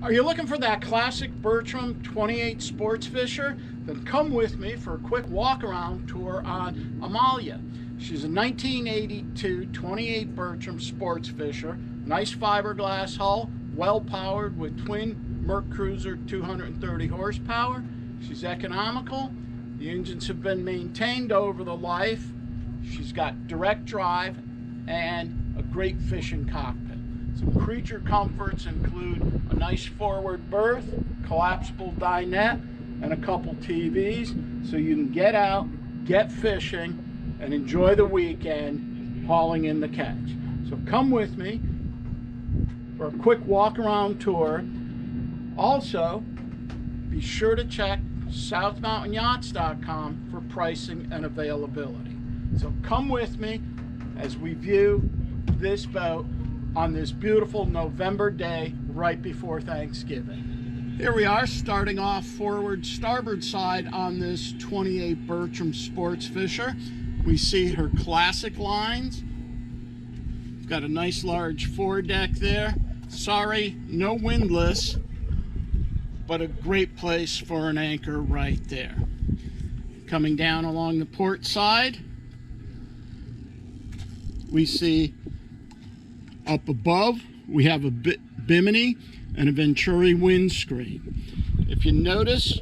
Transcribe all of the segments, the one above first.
Are you looking for that classic Bertram 28 Sportfisher? Then come with me for a quick walk around tour on Amalia. She's a 1982 28 Bertram Sportfisher, nice fiberglass hull, well powered with twin Merc Cruiser 230 horsepower. She's economical. The engines have been maintained over the life. She's got direct drive and a great fishing cockpit. Some creature comforts include a nice forward berth, collapsible dinette, and a couple TVs, so you can get out, get fishing, and enjoy the weekend hauling in the catch. So come with me for a quick walk around tour. Also, be sure to check southmountainyachts.com for pricing and availability. So come with me as we view this boat on this beautiful November day right before Thanksgiving. Here we are, starting off forward starboard side on this 28 Bertram Sportfisher. We see her classic lines. Got a nice large foredeck there. Sorry, no windlass, but a great place for an anchor right there. Coming down along the port side, we see up above, we have a bimini and a Venturi windscreen. If you notice,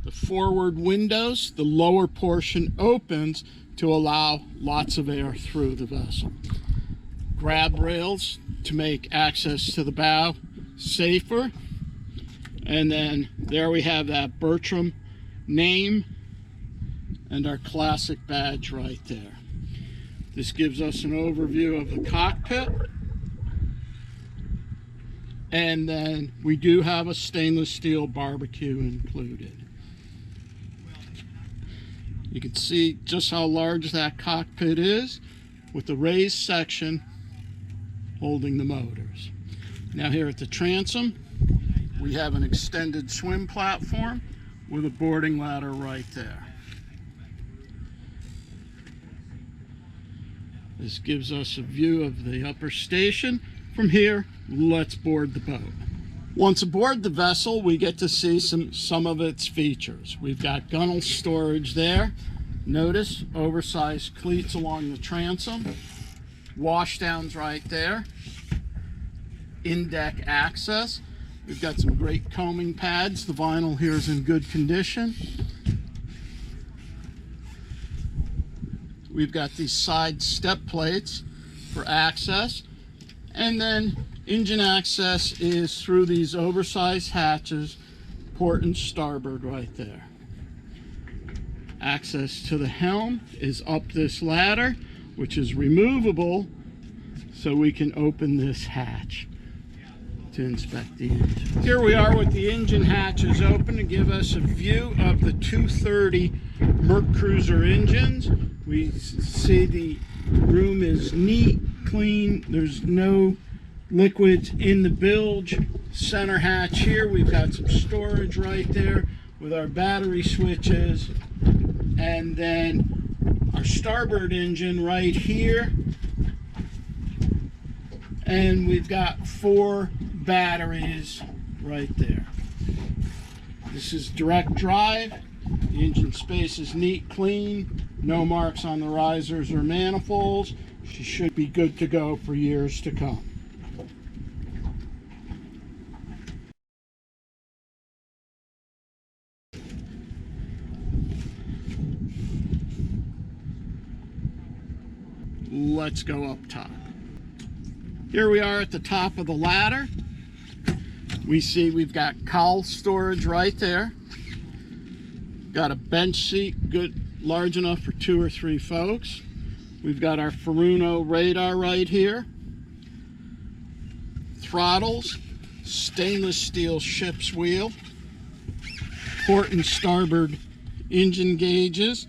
the forward windows, the lower portion opens to allow lots of air through the vessel. Grab rails to make access to the bow safer. And then there we have that Bertram name and our classic badge right there. This gives us an overview of the cockpit. And then we do have a stainless steel barbecue included. You can see just how large that cockpit is with the raised section holding the motors. Now here at the transom, we have an extended swim platform with a boarding ladder right there. This gives us a view of the upper station. From here, let's board the boat. Once aboard the vessel, we get to see some of its features. We've got gunnel storage there. Notice oversized cleats along the transom. Washdowns right there. In-deck access. We've got some great combing pads. The vinyl here is in good condition. We've got these side step plates for access, and then engine access is through these oversized hatches, port and starboard right there. Access to the helm is up this ladder, which is removable, so we can open this hatch to inspect the engine. Here we are with the engine hatches open to give us a view of the 230 Merc Cruiser engines. We see the room is neat, clean. There's no liquids in the bilge. Center hatch here, we've got some storage right there with our battery switches. And then our starboard engine right here. And we've got 4 batteries right there. This is direct drive. The engine space is neat, clean, no marks on the risers or manifolds. She should be good to go for years to come. Let's go up top. Here we are at the top of the ladder. We see we've got cowl storage right there. Got a bench seat, good, large enough for 2 or 3 folks. We've got our Furuno radar right here. Throttles, stainless steel ship's wheel, port and starboard engine gauges,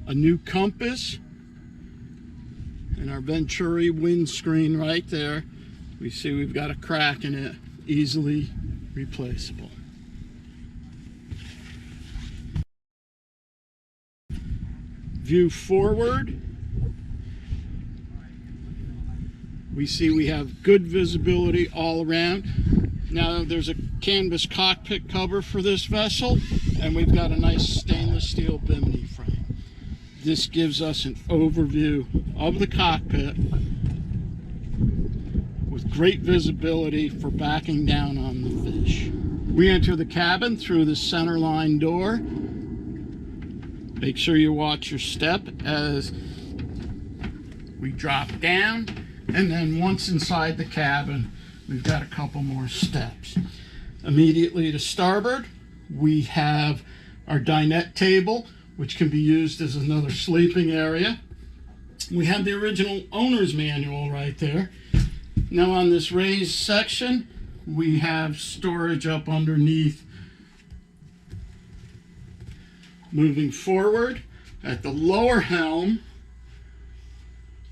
a new compass, and our Venturi windscreen right there. We see we've got a crack in it, easily replaceable. View forward. We see we have good visibility all around. Now there's a canvas cockpit cover for this vessel, and we've got a nice stainless steel bimini frame. This gives us an overview of the cockpit with great visibility for backing down on the fish. We enter the cabin through the center line door. Make sure you watch your step as we drop down, and then once inside the cabin, we've got a couple more steps. Immediately to starboard, we have our dinette table, which can be used as another sleeping area. We have the original owner's manual right there. Now on this raised section, we have storage up underneath. Moving forward, at the lower helm,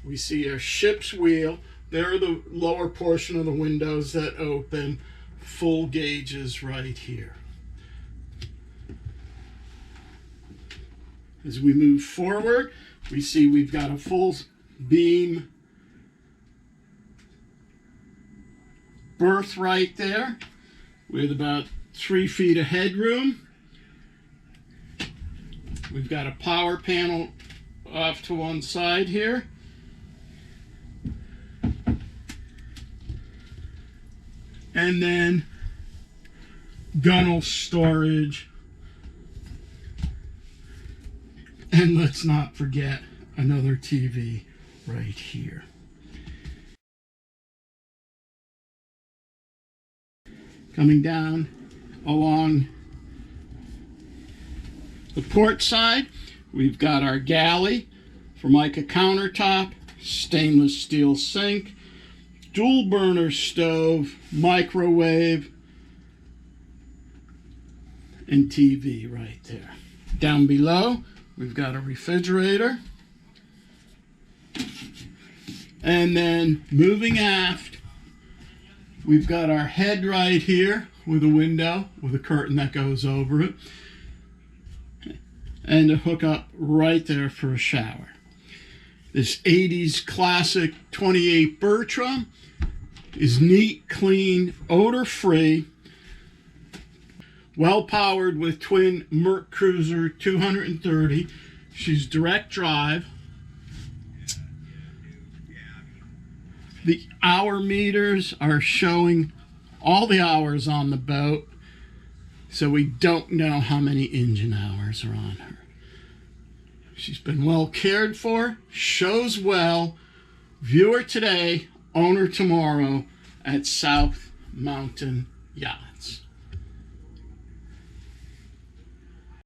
we see our ship's wheel. There are the lower portion of the windows that open. Full gauges right here. As we move forward, we see we've got a full beam berth right there with about 3 feet of headroom. We've got a power panel off to one side here. And then gunnel storage. And let's not forget another TV right here. Coming down along the port side, we've got our galley, Formica countertop, stainless steel sink, dual burner stove, microwave, and TV right there. Down below, we've got a refrigerator. And then moving aft, we've got our head right here with a window with a curtain that goes over it. And a hookup right there for a shower. This 80s classic 28 Bertram is neat, clean, odor-free, well-powered with twin Merc Cruiser 230. She's direct drive. The hour meters are showing all the hours on the boat, so we don't know how many engine hours are on her. She's been well cared for, shows well. Viewer today, owner tomorrow at South Mountain Yachts.